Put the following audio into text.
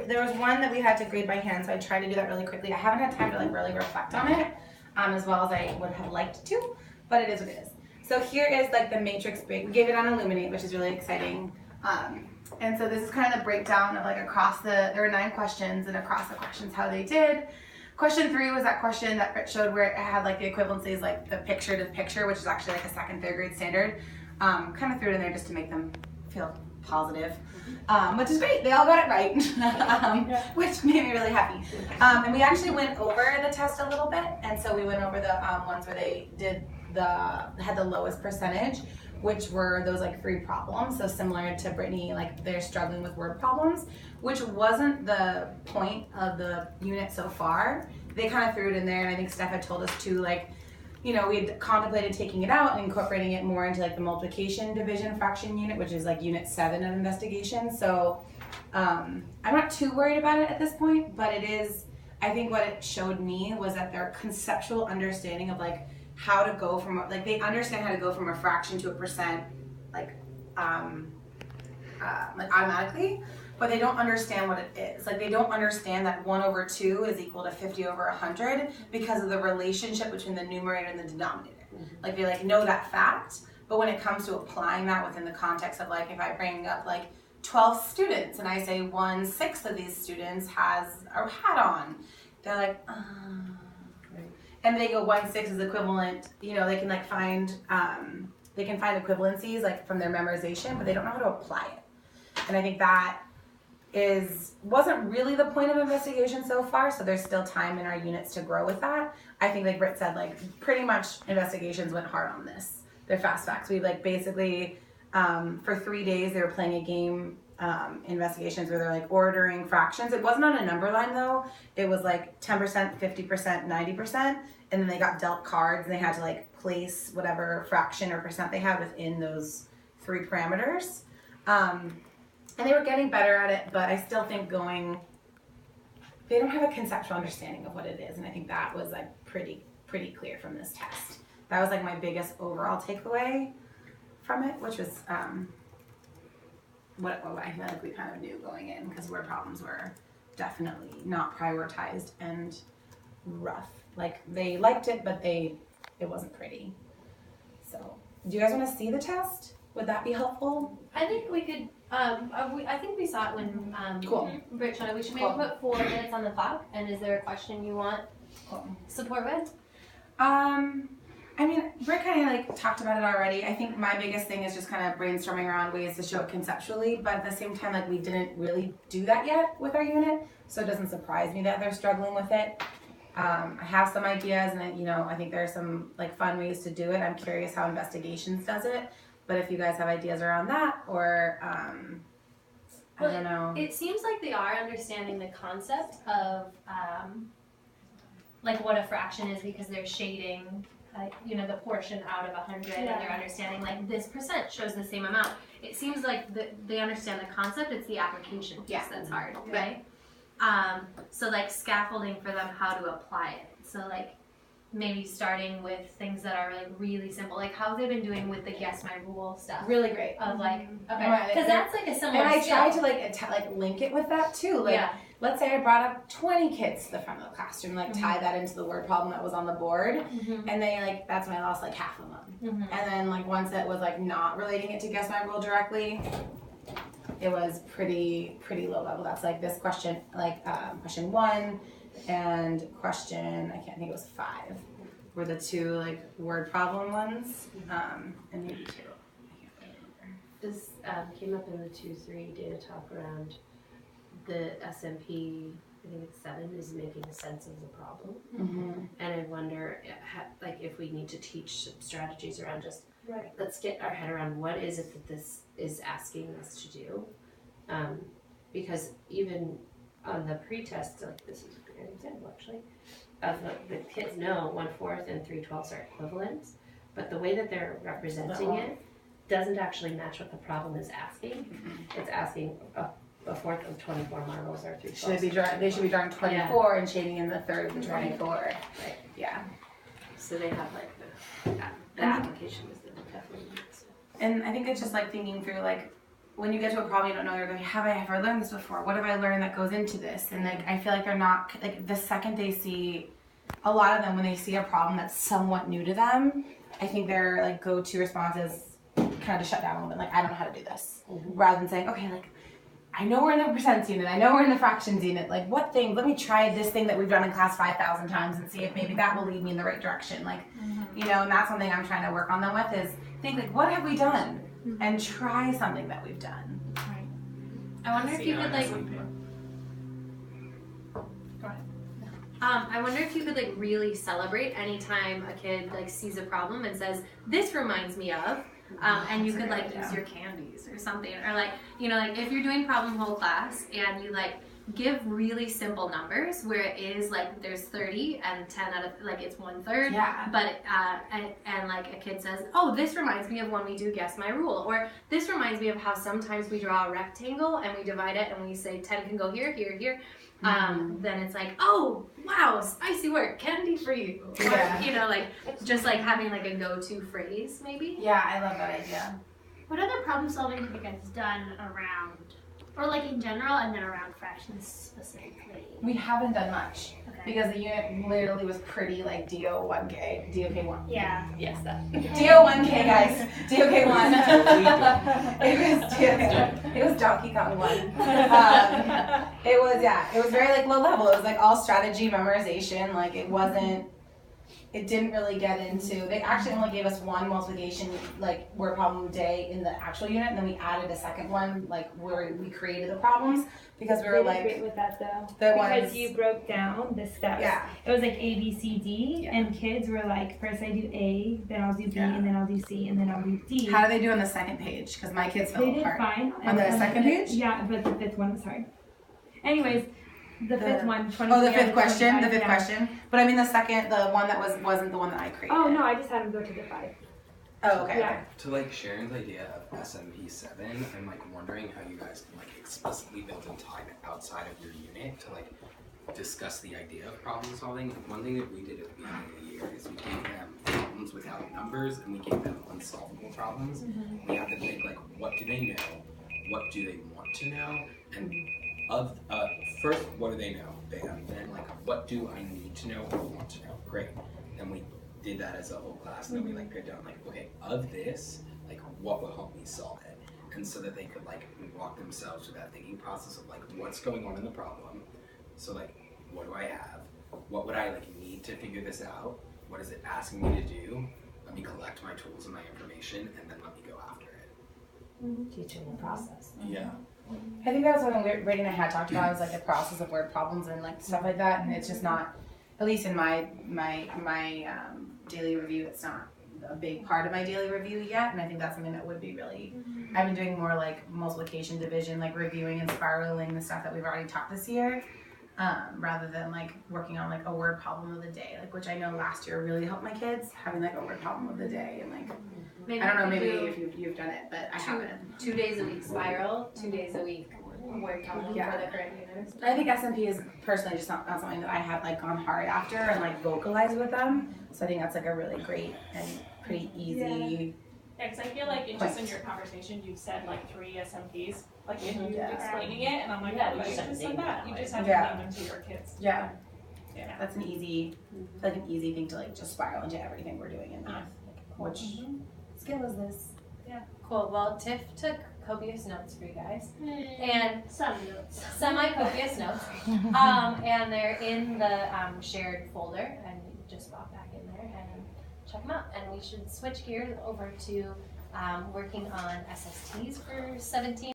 there was one that we had to grade by hand, so I tried to do that really quickly. I haven't had time to like really reflect on it, as well as I would have liked to, but it is what it is. So here is like the matrix break. We gave it on Elluminate, which is really exciting. And so this is kind of the breakdown of like there were 9 questions, and across the questions how they did. Question 3 was that question that showed where it had like the equivalencies, like the picture to picture, which is actually like a 2nd, 3rd grade standard. Kind of threw it in there just to make them feel positive, which is great. They all got it right, which made me really happy. And we actually went over the test a little bit, and so we went over the ones where they had the lowest percentage, which were those like 3 problems. So similar to Brittany, like they're struggling with word problems, which wasn't the point of the unit so far. They kind of threw it in there, and I think Steph had told us too, like, we had contemplated taking it out and incorporating it more into like the multiplication division fraction unit, which is like unit 7 of investigation. So I'm not too worried about it at this point, but I think what it showed me was that their conceptual understanding of like how to go from, like they understand how to go from a fraction to a percent, like automatically, but they don't understand what it is. Like they don't understand that 1/2 is equal to 50/100 because of the relationship between the numerator and the denominator. Like they like know that fact, but when it comes to applying that within the context of like if I bring up like 12 students and I say 1/6 of these students has a hat on, they're like, and they go 1/6 is equivalent. They can like find equivalencies like from their memorization, but they don't know how to apply it. And I think that wasn't really the point of investigation so far, so there's still time in our units to grow with that. I think like Britt said, like pretty much investigations went hard on this. They're fast facts. We like basically for 3 days they were playing a game, investigations where they're like ordering fractions. It wasn't on a number line though. It was like 10%, 50%, 90%, and then they got dealt cards and they had to like place whatever fraction or percent they had within those 3 parameters. And they were getting better at it, but I still think they don't have a conceptual understanding of what it is, and I think that was like pretty clear from this test. That was like my biggest overall takeaway from it, which was what I feel like we kind of knew going in, because word problems were definitely not prioritized and rough. Like they liked it, but it wasn't pretty. So, do you guys want to see the test? Would that be helpful? I think we could. I think we saw it when cool. Britt showed it. We should maybe put 4 minutes on the clock. And is there a question you want support with? I mean, Britt kind of like talked about it already. I think my biggest thing is just kind of brainstorming around ways to show it conceptually, but at the same time, like we didn't really do that yet with our unit, so it doesn't surprise me that they're struggling with it. I have some ideas, and I think there are some like fun ways to do it. I'm curious how investigations does it, but if you guys have ideas around that, or I don't know. It seems like they are understanding the concept of like what a fraction is, because they're shading the portion out of 100, and they're understanding like this percent shows the same amount. It seems like they understand the concept. It's the application piece that's hard, right? So like scaffolding for them how to apply it. So like maybe starting with things that are like really simple, like how they've been doing with the guess my rule stuff. Really great. Of like, okay, because that's like a similar. And I try to like link it with that too. Like, let's say I brought up 20 kids to the front of the classroom, like tie that into the word problem that was on the board, and they that's when I lost like half of them. And then like once it was like not relating it to guess my rule directly, it was pretty low level. That's like this question, like question 1 and question, I can't think, it was 5 were the 2 like word problem ones, and maybe 2. I can't remember. This came up in the 2-3 data talk around the SMP. I think it's 7 is making sense of the problem, and I wonder like if we need to teach some strategies around just let's get our head around what is it that this is asking us to do, because even on the pre-test, like this is a good example actually, of the kids know 1/4 and 3/12 are equivalent, but the way that they're representing it doesn't actually match what the problem is asking. It's asking a fourth of 24 marbles or 3/12. They should be drawing 24 and shading in the third of the 24. Right. Yeah. So they have like the application is definitely. And I think it's just like thinking through like when you get to a problem you don't know, you're going, have I ever learned this before? What have I learned that goes into this? And like, I feel like they're not, like the second they see, a lot of them, when they see a problem that's somewhat new to them, I think their like go-to response is kind of to shut down a little bit, like, I don't know how to do this. Rather than saying, okay, like, I know we're in the percents unit, I know we're in the fractions unit, like what thing, let me try this thing that we've done in class 5,000 times and see if maybe that will lead me in the right direction. Like, you know, and that's something I'm trying to work on them with is think like, what have we done? And try something that we've done. I wonder if you could like. I wonder if you could like really celebrate anytime a kid like sees a problem and says, "This reminds me of," and you could like use your candies or something, or like you know like if you're doing problem whole class and you like give really simple numbers where it is like there's 30 and 10 out of like it's 1/3. Yeah. But and like a kid says, "Oh, this reminds me of when we do guess my rule," or this reminds me of how sometimes we draw a rectangle and we divide it and we say 10 can go here, here, here. Then it's like, oh wow, spicy work, candy for you. Yeah. Or, you know, like just like having like a go-to phrase maybe. Yeah, I love that idea. What other problem solving have you guys done around, or like in general, and then around fractions specifically? We haven't done much Okay. because the unit literally was pretty like DO1K, DOK1. Yeah. Yes, that. DO1K guys, DOK1. It was Donkey Kong 1. It was very like low level. It was like all strategy memorization. Like it didn't really get into, they actually only gave us one multiplication like word problem day in the actual unit, and then we added a second one like where we created the problems because we were Really like great with that though, the because ones, you broke down the steps. yeah. It was like A, B, C, D, Yeah. and kids were like, first I do A, then I'll do B, Yeah. and then I'll do C, and then I'll do D. How do they do on the second page? Because my kids fell They did apart. fine. On the And second page? Yeah, but the fifth one was hard. Anyways, the fifth one, 23 Oh, the out fifth of question, 25, the fifth yeah. question. But I mean the second, the one that wasn't the one that I created. Oh no, I just had them go to the 5. Oh, okay. Yeah. To like Sharon's idea of SMP7, I'm like wondering how you guys can like explicitly build in time outside of your unit to like discuss the idea of problem solving. Like one thing that we did at the beginning of the year is we gave them problems without numbers and we gave them unsolvable problems. We had to think like, what do they know? What do they want to know? And of first, what do they know? Bam. Then like, what do I need to know or want to know? Great. Then we did that as a whole class, and then we like picked down like, okay, of this, like what will help me solve it? And so that they could like walk themselves through that thinking process of like what's going on in the problem. So like, what do I have? What would I like need to figure this out? What is it asking me to do? Let me collect my tools and my information, and then let me go after it. Teaching the process. Yeah. I think that's what Brittany and I had talked about, is like the process of word problems and like stuff like that, and it's just not, at least in my daily review, it's not a big part of my daily review yet, and I think that's something that would be really, I've been doing more like multiplication, division, like reviewing and spiraling the stuff that we've already taught this year, rather than like working on like a word problem of the day, like which I know last year really helped my kids, having like a word problem of the day, and like, Maybe I don't know, we could maybe do if you've done it, but I haven't. 2 days a week spiral, 2 days a week word problem Yeah. for the current units. I think SMP is personally just not something that I have like gone hard after and like vocalized with them. So I think that's like a really great and pretty easy. Yeah, because I feel like in just in your conversation, you've said like 3 SMPs, like in you Yeah. explaining it, and I'm like, Yeah, oh, you you just have just to said name that. it. You just have Yeah. to name them to your kids. Yeah, Yeah. that's an easy thing to like just spiral into everything we're doing in math. Like, which skill is this? Cool. Well, Tiff took copious notes for you guys, and Some notes. semi-copious notes, and they're in the shared folder, and you just pop back in there and check them out. And we should switch gears over to working on SSTs for 17.